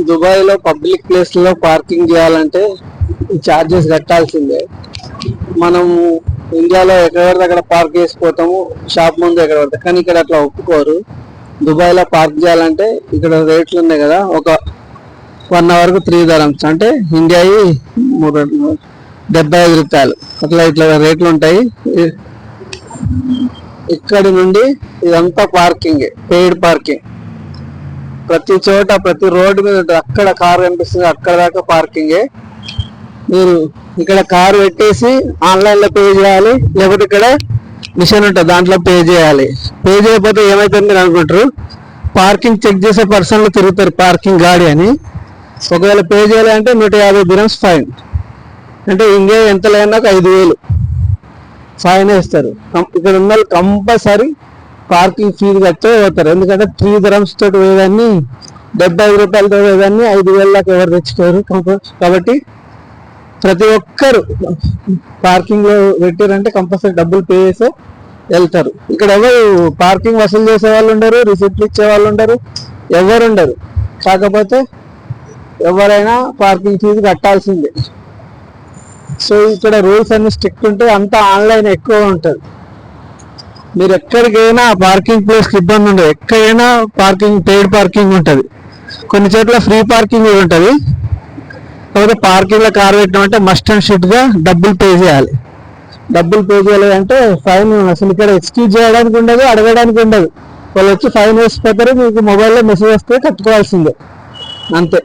Dubai లో public place లో parking చేయాలంటే చార్జెస్ కట్టాల్సిందే. మనం ఇండియాలో ఎక్కడ పడితే అక్కడ పార్క్ చేసిపోతాము, షాప్ ముందు ఎక్కడ పడితే. కానీ ఇక్కడ అట్లా ఒప్పుకోరు. దుబాయ్ లో పార్క్ చేయాలంటే ఇక్కడ రేట్లు ఉన్నాయి కదా, ఒక 1 hour కు 3 dirhams అంటే ఇండియా 75 రూపాయలు అట్లా ఇట్లా రేట్లు ఉంటాయి. ఇక్కడి నుండి ఇదంతా పార్కింగ్, పెయిడ్ పార్కింగ్. ప్రతి చోట ప్రతి రోడ్డు మీద ఉంటుంది. అక్కడ కారు కనిపిస్తుంది, అక్కడ దాకా పార్కింగే. మీరు ఇక్కడ కారు పెట్టేసి ఆన్లైన్ లో పే చేయాలి, లేకపోతే ఇక్కడ మిషన్ ఉంటుంది దాంట్లో పే చేయాలి. పే చేయకపోతే ఏమైతుంది మీరు అనుకుంటారు, పార్కింగ్ చెక్ చేసే పర్సన్లు తిరుగుతారు పార్కింగ్ గాడి అని. ఒకవేళ పే చేయాలి అంటే 150 dirhams ఫైన్. అంటే ఇండియా ఎంత లేనా 5,000 ఫైన్ వేస్తారు. ఇక్కడ ఉన్న కంపల్సరీ పార్కింగ్ ఫీజు కట్టే పోతారు. ఎందుకంటే 3 dirhams తోటి పోయేదాన్ని, 75 రూపాయలతో పోయేదాన్ని 5,000 దాకా ఎవరు తెచ్చుకోరు. కాబట్టి ప్రతి ఒక్కరు పార్కింగ్ లో పెట్టారంటే కంపల్సరీ డబ్బులు పే చేసే వెళ్తారు. ఇక్కడ ఎవరు పార్కింగ్ వసూలు చేసే వాళ్ళు ఉండరు, రిసిప్ట్లు ఇచ్చే వాళ్ళు ఉండరు, ఎవరు ఉండరు. కాకపోతే ఎవరైనా పార్కింగ్ ఫీజు కట్టాల్సిందే. సో ఇక్కడ రూల్స్ అన్ని స్ట్రిక్ట్ ఉంటే అంతా ఆన్లైన్ ఎక్కువ ఉంటుంది. మీరు ఎక్కడికైనా పార్కింగ్ ప్లేస్ కి ఇబ్బంది ఉండదు. ఎక్కడైనా పార్కింగ్, పెయిడ్ పార్కింగ్ ఉంటుంది. కొన్ని చోట్ల ఫ్రీ పార్కింగ్ కూడా ఉంటుంది. కాకపోతే పార్కింగ్ లో కార్ పెట్టినామంటే మస్ట్ అండ్ షుడ్ గా డబ్బులు పే చేయాలి. డబ్బులు పే చేయాలి అంటే ఫైన్. అసలు ఇక్కడ ఎక్స్క్యూజ్ చేయడానికి ఉండదు, అడగడానికి ఉండదు. వాళ్ళు వచ్చి ఫైన్ వేసిపోతారు, మీకు మొబైల్లో మెసేజ్ వస్తే కట్టుకోవాల్సిందే, అంతే.